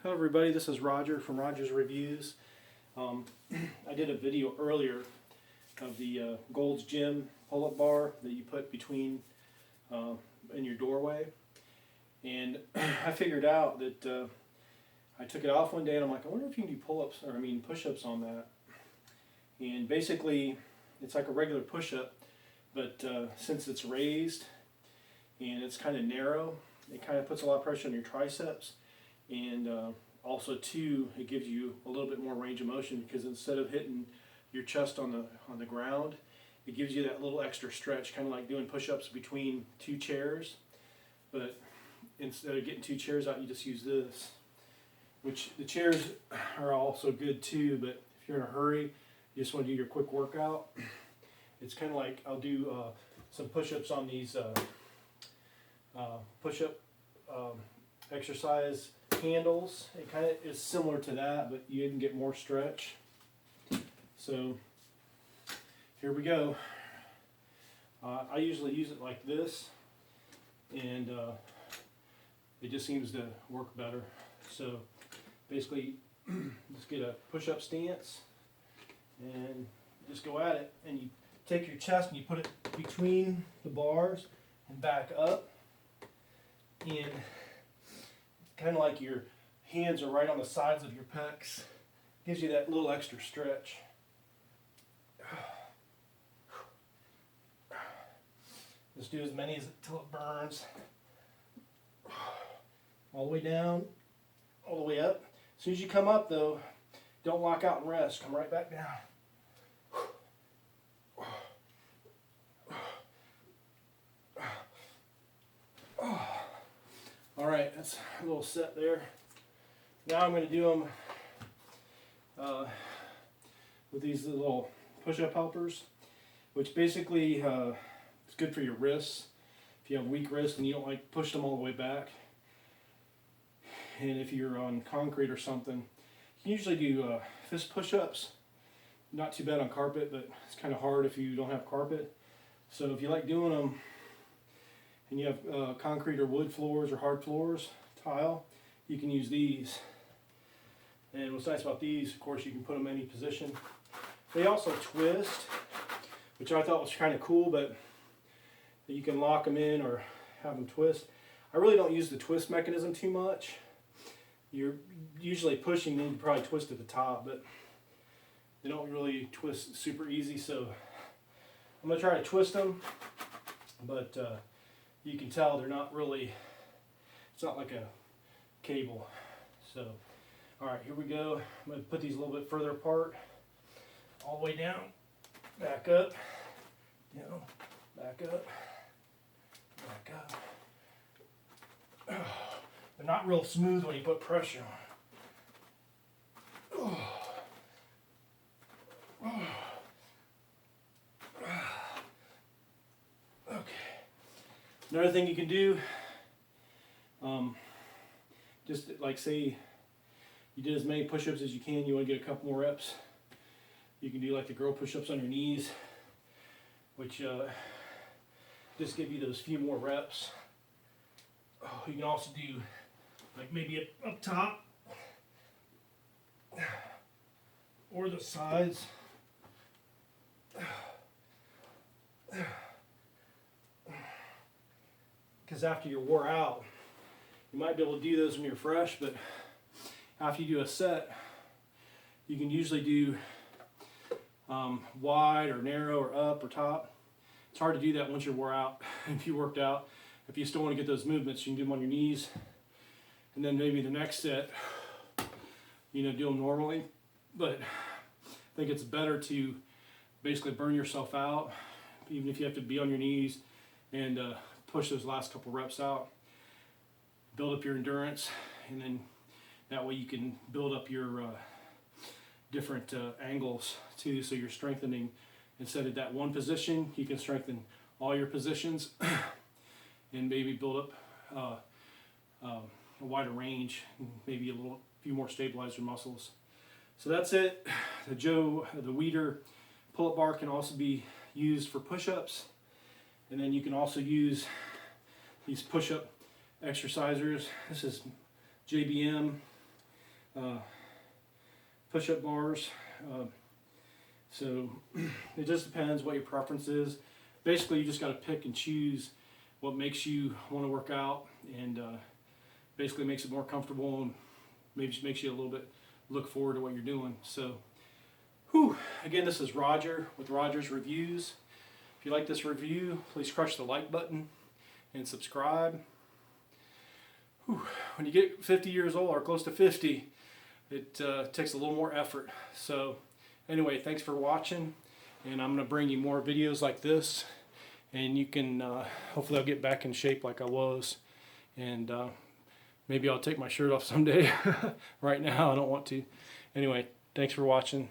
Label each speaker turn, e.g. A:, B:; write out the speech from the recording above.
A: Hello everybody, this is Roger from Roger's Reviews. I did a video earlier of the Gold's Gym pull-up bar that you put between in your doorway, and I figured out that I took it off one day and I'm like, I wonder if you can do pull-ups, or push-ups on that. And basically it's like a regular push-up, but since it's raised and it's kind of narrow, it kind of puts a lot of pressure on your triceps. And also too, it gives you a little bit more range of motion, because instead of hitting your chest on the ground, it gives you that little extra stretch, kind of like doing push-ups between two chairs. But instead of getting two chairs out, you just use this. Which the chairs are also good too, but if you're in a hurry, you just want to do your quick workout. It's kind of like I'll do some push-ups on these push-up exercise handles. It kind of is similar to that, but you can get more stretch. So here we go. I usually use it like this, and it just seems to work better. So basically, just get a push-up stance and just go at it. And you take your chest and you put it between the bars and back up, and kind of like your hands are right on the sides of your pecs. Gives you that little extra stretch. Just do as many until it burns. All the way down, all the way up. As soon as you come up though, don't lock out and rest. Come right back down. Alright, that's a little set there. Now I'm going to do them with these little push-up helpers, which basically is good for your wrists. If you have weak wrists and you don't like push them all the way back, and if you're on concrete or something, you can usually do fist push-ups. Not too bad on carpet, but it's kind of hard if you don't have carpet. So if you like doing them and you have concrete or wood floors or hard floors, tile, you can use these. And what's nice about these, of course, you can put them in any position. They also twist, which I thought was kind of cool, but you can lock them in or have them twist. I really don't use the twist mechanism too much. You're usually pushing, then you probably twist at the top, but they don't really twist super easy. So I'm going to try to twist them, but you can tell they're not really, it's not like a cable. So, alright, here we go. I'm going to put these a little bit further apart. All the way down, back up, down, back up, back up. They're not real smooth when you put pressure on. Okay. Another thing you can do, just like say you did as many push-ups as you can, you want to get a couple more reps, you can do like the girl push-ups on your knees, which just give you those few more reps. You can also do like maybe up top or the sides. Because after you're wore out, you might be able to do those when you're fresh, but after you do a set, you can usually do wide or narrow or up or top. It's hard to do that once you're wore out. If you worked out, if you still want to get those movements, you can do them on your knees, and then maybe the next set, do them normally. But I think it's better to basically burn yourself out, even if you have to be on your knees, and push those last couple reps out. Build up your endurance, and then that way you can build up your different angles too, so you're strengthening. Instead of that one position, you can strengthen all your positions and maybe build up a wider range, and maybe a few more stabilizer muscles. So that's it. The Weider pull-up bar can also be used for push-ups, and then you can also use these push-up exercisers. This is JBM, push-up bars. So it just depends what your preference is. Basically, you just got to pick and choose what makes you want to work out, and basically makes it more comfortable, and maybe just makes you a little bit look forward to what you're doing. So, again, this is Roger with Roger's Reviews. If you like this review, please crush the like button and subscribe. When you get 50 years old or close to 50, it takes a little more effort. So anyway, thanks for watching, and I'm going to bring you more videos like this, and you can hopefully I'll get back in shape like I was, and maybe I'll take my shirt off someday. Right now I don't want to. Anyway, thanks for watching.